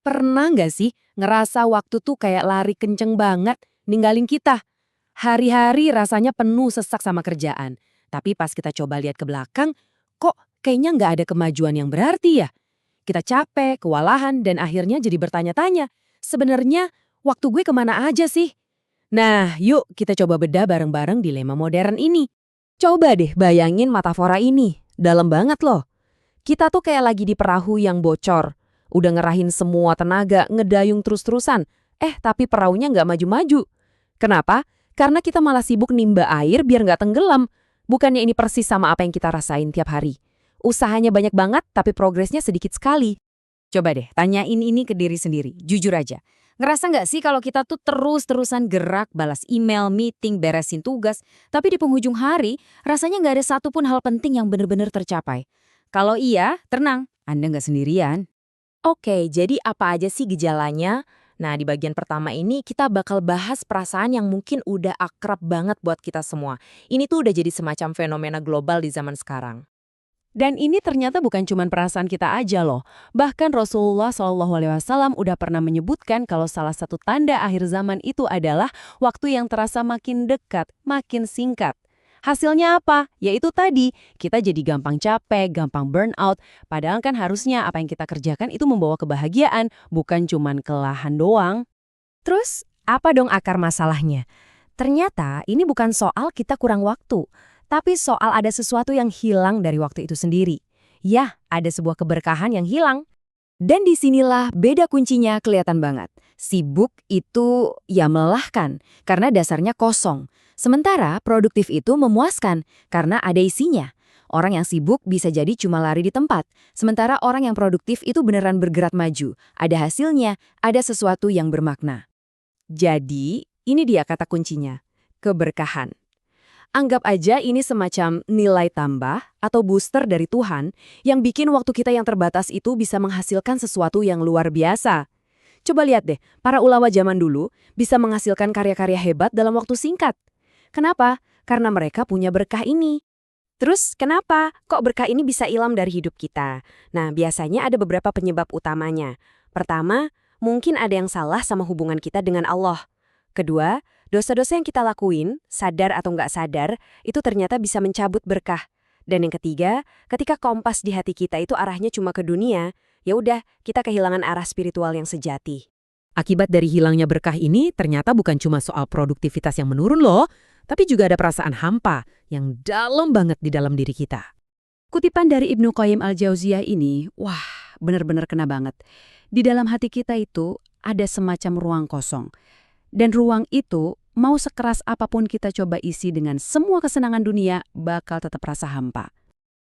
Pernah nggak sih ngerasa waktu tuh kayak lari kenceng banget ninggalin kita? Hari-hari rasanya penuh sesak sama kerjaan. Tapi pas kita coba lihat ke belakang, kok kayaknya nggak ada kemajuan yang berarti ya? Kita capek, kewalahan, dan akhirnya jadi bertanya-tanya, sebenarnya waktu gue kemana aja sih? Nah, yuk kita coba bedah bareng-bareng dilema modern ini. Coba deh bayangin metafora ini, dalam banget loh. Kita tuh kayak lagi di perahu yang bocor. Udah ngerahin semua tenaga, ngedayung terus-terusan. Tapi perahunya nggak maju-maju. Kenapa? Karena kita malah sibuk nimba air biar nggak tenggelam. Bukannya ini persis sama apa yang kita rasain tiap hari. Usahanya banyak banget, tapi progresnya sedikit sekali. Coba deh, tanyain ini ke diri sendiri, jujur aja. Ngerasa nggak sih kalau kita tuh terus-terusan gerak, balas email, meeting, beresin tugas, tapi di penghujung hari, rasanya nggak ada satupun hal penting yang benar-benar tercapai. Kalau iya, tenang, Anda nggak sendirian. Oke, jadi apa aja sih gejalanya? Nah, di bagian pertama ini kita bakal bahas perasaan yang mungkin udah akrab banget buat kita semua. Ini tuh udah jadi semacam fenomena global di zaman sekarang. Dan ini ternyata bukan cuma perasaan kita aja loh. Bahkan Rasulullah SAW udah pernah menyebutkan kalau salah satu tanda akhir zaman itu adalah waktu yang terasa makin dekat, makin singkat. Hasilnya apa? Yaitu tadi, kita jadi gampang capek, gampang burnout. Padahal kan harusnya apa yang kita kerjakan itu membawa kebahagiaan, bukan cuma kelelahan doang. Terus, apa dong akar masalahnya? Ternyata ini bukan soal kita kurang waktu, tapi soal ada sesuatu yang hilang dari waktu itu sendiri. Ya, ada sebuah keberkahan yang hilang. Dan disinilah beda kuncinya kelihatan banget. Sibuk itu ya melelahkan, karena dasarnya kosong. Sementara produktif itu memuaskan, karena ada isinya. Orang yang sibuk bisa jadi cuma lari di tempat. Sementara orang yang produktif itu beneran bergerak maju. Ada hasilnya, ada sesuatu yang bermakna. Jadi, ini dia kata kuncinya, keberkahan. Anggap aja ini semacam nilai tambah atau booster dari Tuhan yang bikin waktu kita yang terbatas itu bisa menghasilkan sesuatu yang luar biasa. Coba lihat deh, para ulama zaman dulu bisa menghasilkan karya-karya hebat dalam waktu singkat. Kenapa? Karena mereka punya berkah ini. Terus kenapa? Kok berkah ini bisa hilang dari hidup kita? Nah, biasanya ada beberapa penyebab utamanya. Pertama, mungkin ada yang salah sama hubungan kita dengan Allah. Kedua, dosa-dosa yang kita lakuin, sadar atau nggak sadar, itu ternyata bisa mencabut berkah. Dan yang ketiga, ketika kompas di hati kita itu arahnya cuma ke dunia, ya udah, kita kehilangan arah spiritual yang sejati. Akibat dari hilangnya berkah ini ternyata bukan cuma soal produktivitas yang menurun loh, tapi juga ada perasaan hampa yang dalam banget di dalam diri kita. Kutipan dari Ibnu Qayyim al-Jauziyah ini, wah, benar-benar kena banget. Di dalam hati kita itu ada semacam ruang kosong. Dan ruang itu, mau sekeras apapun kita coba isi dengan semua kesenangan dunia, bakal tetap rasa hampa.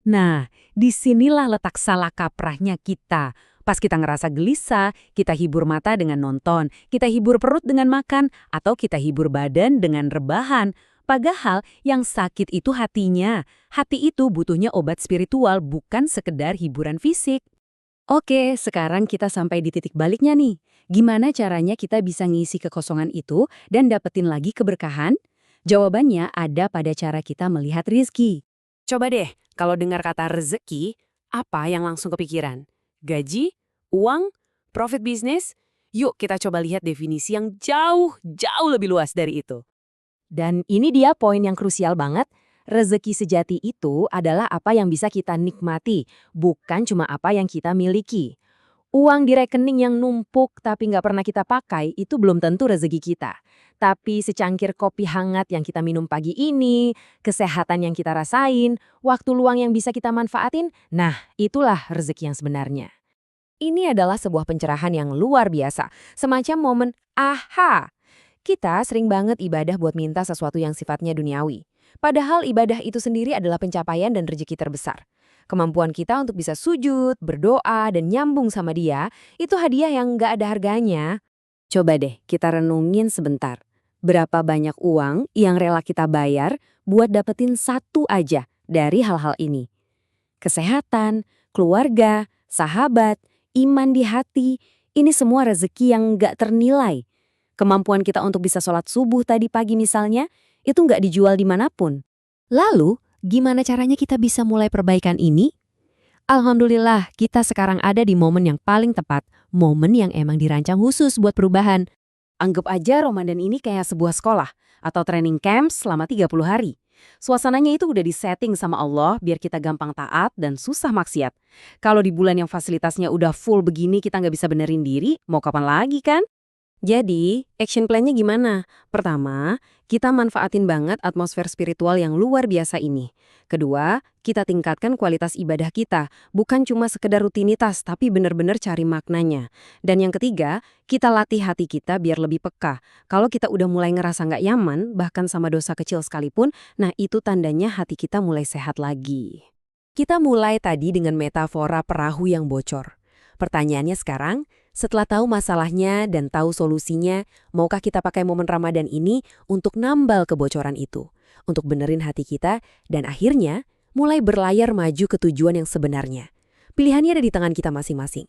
Nah, disinilah letak salah kaprahnya kita. Pas kita ngerasa gelisah, kita hibur mata dengan nonton, kita hibur perut dengan makan, atau kita hibur badan dengan rebahan. Padahal yang sakit itu hatinya. Hati itu butuhnya obat spiritual, bukan sekedar hiburan fisik. Oke, sekarang kita sampai di titik baliknya nih. Gimana caranya kita bisa ngisi kekosongan itu dan dapetin lagi keberkahan? Jawabannya ada pada cara kita melihat rezeki. Coba deh, kalau dengar kata rezeki, apa yang langsung kepikiran? Gaji? Uang? Profit bisnis? Yuk kita coba lihat definisi yang jauh lebih luas dari itu. Dan ini dia poin yang krusial banget. Rezeki sejati itu adalah apa yang bisa kita nikmati, bukan cuma apa yang kita miliki. Uang di rekening yang numpuk tapi nggak pernah kita pakai itu belum tentu rezeki kita. Tapi secangkir kopi hangat yang kita minum pagi ini, kesehatan yang kita rasain, waktu luang yang bisa kita manfaatin, nah itulah rezeki yang sebenarnya. Ini adalah sebuah pencerahan yang luar biasa, semacam momen aha. Kita sering banget ibadah buat minta sesuatu yang sifatnya duniawi. Padahal ibadah itu sendiri adalah pencapaian dan rezeki terbesar. Kemampuan kita untuk bisa sujud, berdoa, dan nyambung sama Dia, itu hadiah yang nggak ada harganya. Coba deh kita renungin sebentar. Berapa banyak uang yang rela kita bayar buat dapetin satu aja dari hal-hal ini? Kesehatan, keluarga, sahabat, iman di hati, ini semua rezeki yang nggak ternilai. Kemampuan kita untuk bisa sholat subuh tadi pagi misalnya, itu nggak dijual dimanapun. Lalu, gimana caranya kita bisa mulai perbaikan ini? Alhamdulillah, kita sekarang ada di momen yang paling tepat, momen yang emang dirancang khusus buat perubahan. Anggap aja Ramadan ini kayak sebuah sekolah atau training camp selama 30 hari. Suasananya itu udah disetting sama Allah biar kita gampang taat dan susah maksiat. Kalau di bulan yang fasilitasnya udah full begini kita nggak bisa benerin diri, mau kapan lagi kan? Jadi, action plan-nya gimana? Pertama, kita manfaatin banget atmosfer spiritual yang luar biasa ini. Kedua, kita tingkatkan kualitas ibadah kita, bukan cuma sekedar rutinitas, tapi benar-benar cari maknanya. Dan yang ketiga, kita latih hati kita biar lebih peka. Kalau kita udah mulai ngerasa nggak nyaman, bahkan sama dosa kecil sekalipun, nah itu tandanya hati kita mulai sehat lagi. Kita mulai tadi dengan metafora perahu yang bocor. Pertanyaannya sekarang, setelah tahu masalahnya dan tahu solusinya, maukah kita pakai momen Ramadan ini untuk nambal kebocoran itu? Untuk benerin hati kita dan akhirnya mulai berlayar maju ke tujuan yang sebenarnya. Pilihannya ada di tangan kita masing-masing.